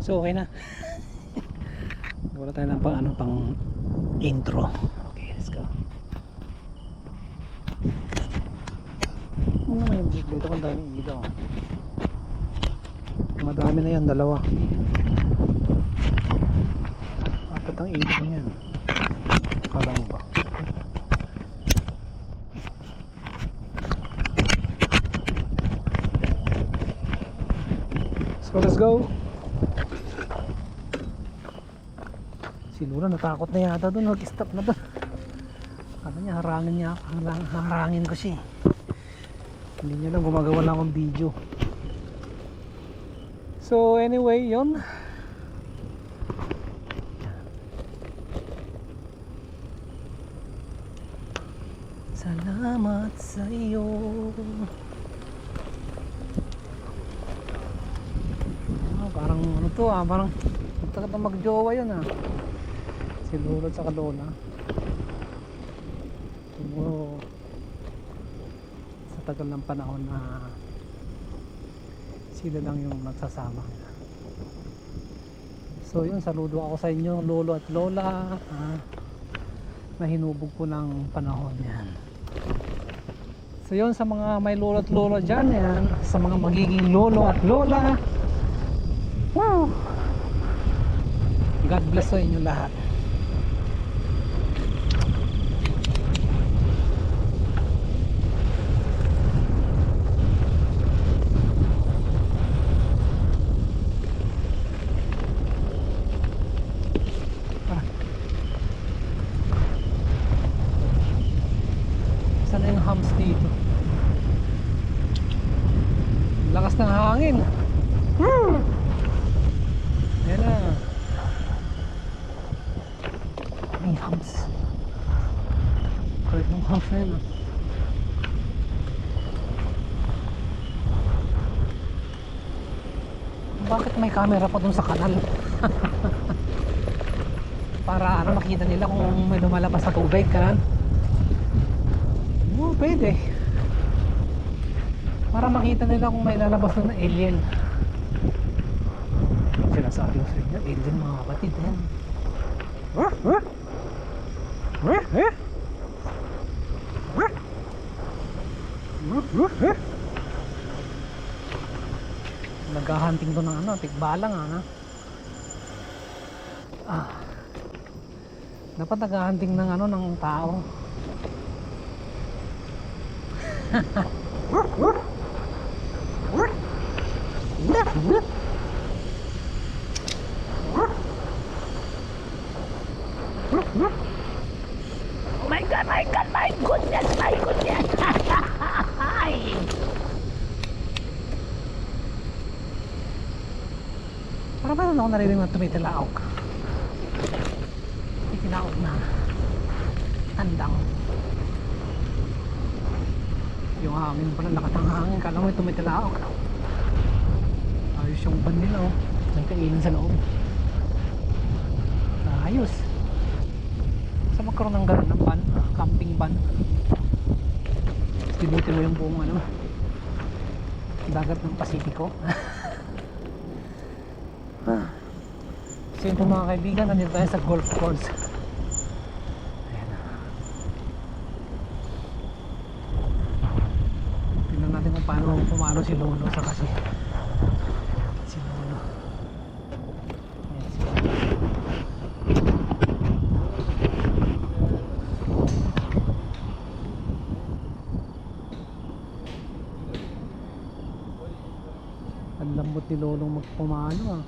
So okay na. Wala tayo ng pang intro. Okay, let's go. Ano naman yung dito kung daming ilaw. Madami na yan, dalawa. Apat ang ilaw yan. Kala mo ba? So let's go. Si Lula natakot na yata doon, nag-stop na doon. Ano niya, harangin ko siya. Hindi niya lang gumagawa na akong video. So anyway, yon. Salamat sa iyo. Parang ano to parang magtakat na magjowa yun si Lula at saka Lola. Siguro sa tagal ng panahon na sila lang yung nagsasama. So yun, saludo ako sa inyo Lolo at Lola na hinubog ko ng panahon yan. So yun, sa mga may Lolo at Lola dyan yan, sa mga magiging Lolo at Lola, wow! God bless sa inyo lahat. Saan na yung hams dito? Lakas ng hangin. Ayan na. May hams. Kulit ng hams na yun Bakit may camera pa dun sa kanal? Para makita nila kung may lumalabas sa tubig ka. Pwede. Para makita nila kung may lalabas na alien. Sinasabi ko sa inyo, alien mga kapatid yan. Naghahunting doon ng tikbalang dapat naghahunting ng ng tao. Oh my god, my god, my goodness, my goodness. Parang ba ako narinig na tumitilaok? Tumitilaok na tandang. Yung hangin pala, lakas ng hangin. Kala mo tumitilaok. Ayos yung van nila may kainan sa loob. Ayos. Sa magkaroon ng gano'n ng van, camping van. Dibuti mo yung buong dagat ng Pasipiko. So yun po mga kaibigan, nandito tayo sa golf course. Ayan. Tingnan natin kung paano pumalo si Lolo sa kasi si Lolo. Ayan, si Lolo. Ang lambot ni Lolong magpumalo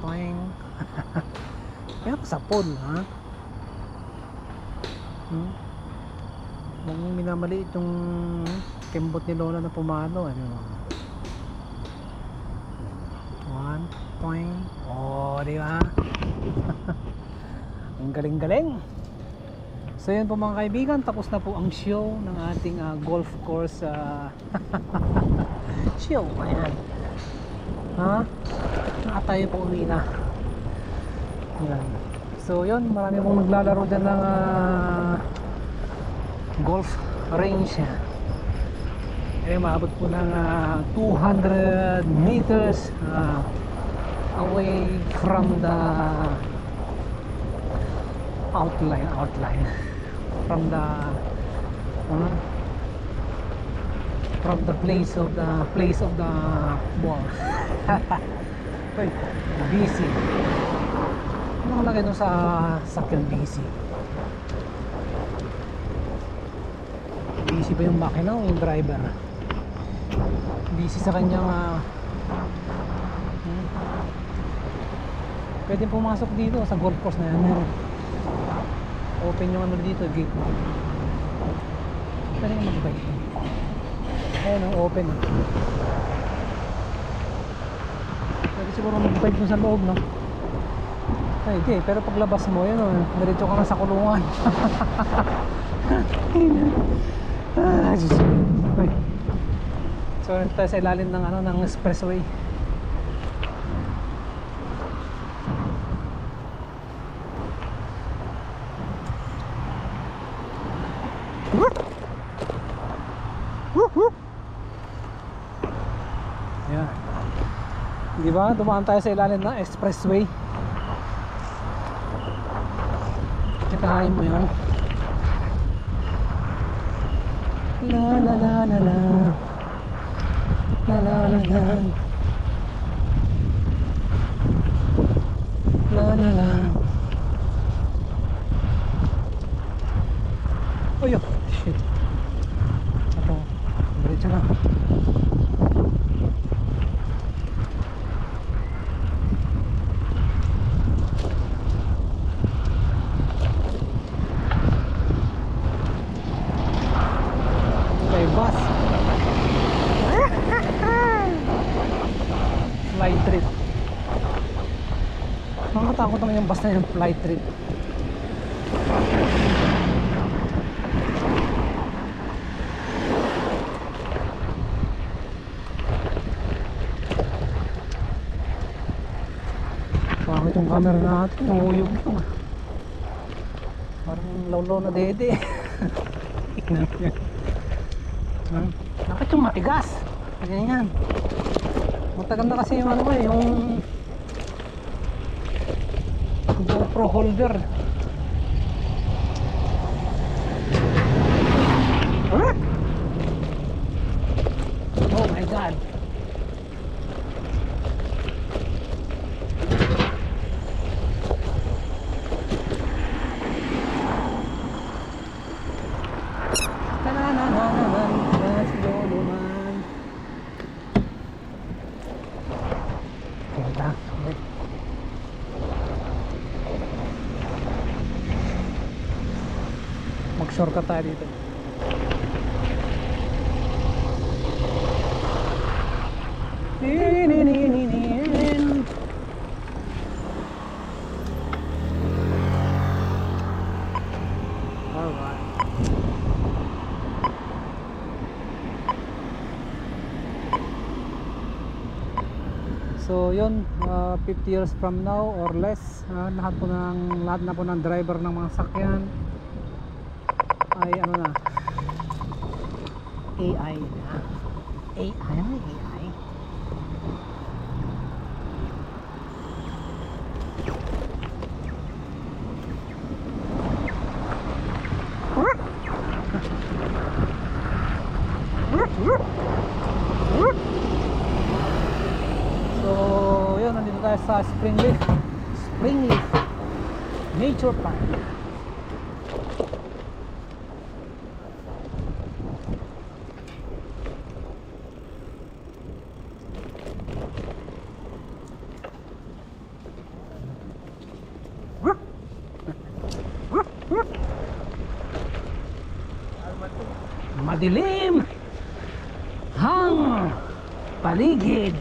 Toing. Kaya sa pool Nung minamaliit yung kembot ni Lola na pumalo one, toing. Di ba? Ang galing-galing. So yun po mga kaibigan, tapos na po ang show ng ating golf course show. Ayan. Tayo po uwi na. Ayan. So yun, marami pong naglalaro dyan ng golf range. ay maabot po ng 200 meters away from the outline from the place of the ball. Uy, busy. Ano nakalagay doon sa sakyan? Busy ba yung makina o yung driver? Busy sa kanyang pwede pumasok dito sa golf course na yan. Open yung ano dito, gate. Pwede nga mag-bike. Ayan o, open. Pwede siguro mag-bike dun sa loob, no? Ay, di, pero paglabas mo, yun o, diretso ka na sa kulungan. So, tayo sa ilalim ng, ng expressway. Yan. Di ba? Dumaan tayo sa ilalim ng expressway. Tsakain mo yun. La la la la la. La la la la. La la la. Oh, yo. Shit. Ako. Diretso na. May bus. Flight trip. Nakakatakot naman yung bus na yung flight trip. Bakit yung camera natin umuyog ito? Parang lawlaw na dede. Bakit yung matigas? Ganyan. Matagal na kasi yung ano eh, yung GoPro holder. Oh my God. Mag-shortcut tayo dito. Alright. So yun, 50 years from now or less, lahat na po ng driver ng mga sakyan ay ano na, AI na. AI? Ano yung AI? So yun, nandito tayo sa Springleaf Nature Park. Madilim hang paligid.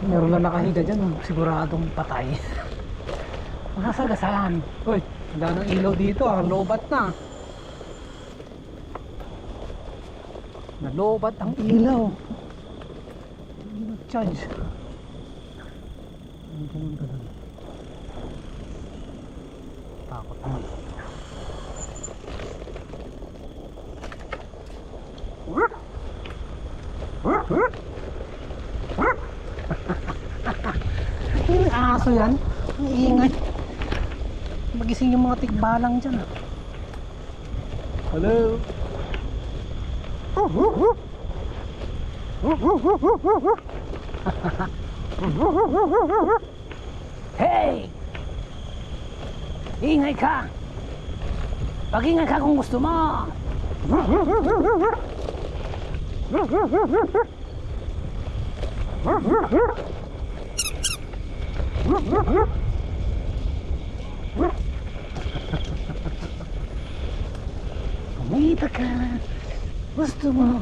Meron lang nakahiga dyan, siguradong patay. Masasagasaan. Uy, wala nang ilaw dito, lobat na. Nalobat ang ilaw. Hindi nag-charge. Ano pumunta doon? Takot naman. Yung aso yan, ang ingay. Magising yung mga tigbalang dyan. Hello. Hey! Ingay ka! Pag-ingay ka kung gusto mo! Kumita ka! Gusto mo!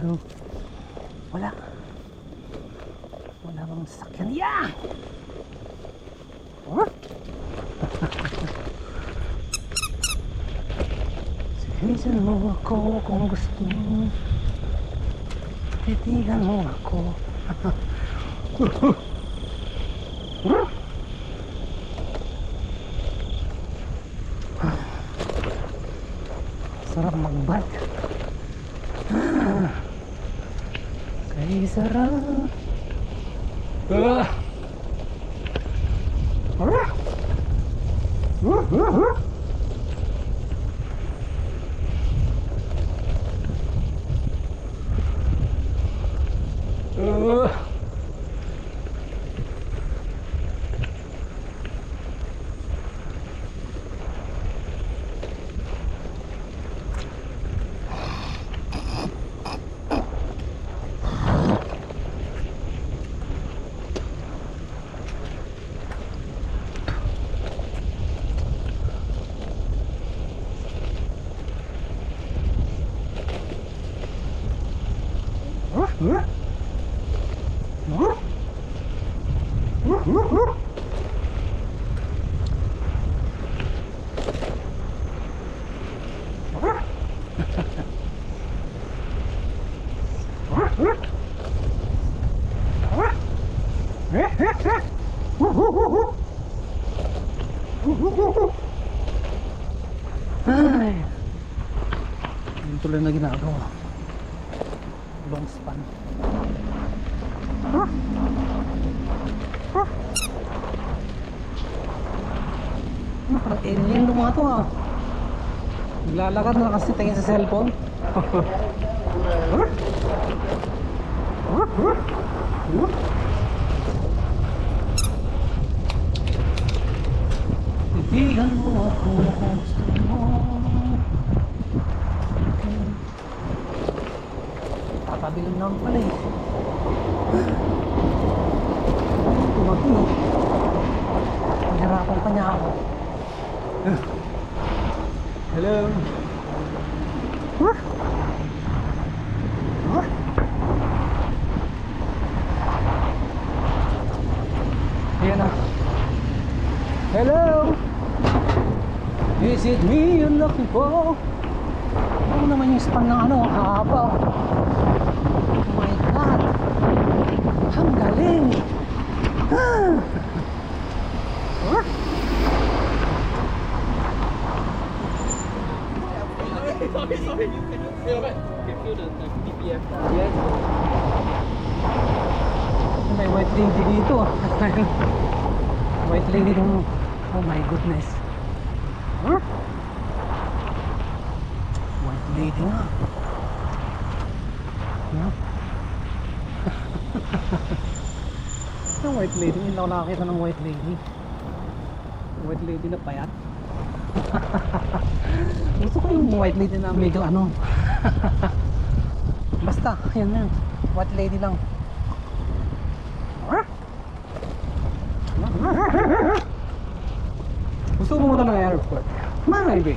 Go. Wala. Wala bang sasakyan. Yeah! Sinisan mo ako kung gusto mo. Titigan mo ako. Sarap mag-bike. Kay sarap. Ay, yung tuloy na ginagawa. Long span. Parang alien yung mga to ah. Naglalakad na kasi tingin sa cellphone. Ibigan mo ako kung gusto mo. Tatabilan lang pala eh. Tumati eh. Nahirapan pa niya ako. Hello. Ayan na. Hello. Is it me you're looking for? Ano naman yung span ng ano, haba. Oh my God. Ang galing. Sorry. You can feel the BPM. Yes. May white lady dito. White lady dito. Oh my goodness. White lady nga. Yung white lady, hindi ako nakakita ng white lady. White lady na payat. Gusto ko yung white lady na medyo ano. Basta, yan na. White lady lang. Gusto ko pumunta ng airport. Maybe.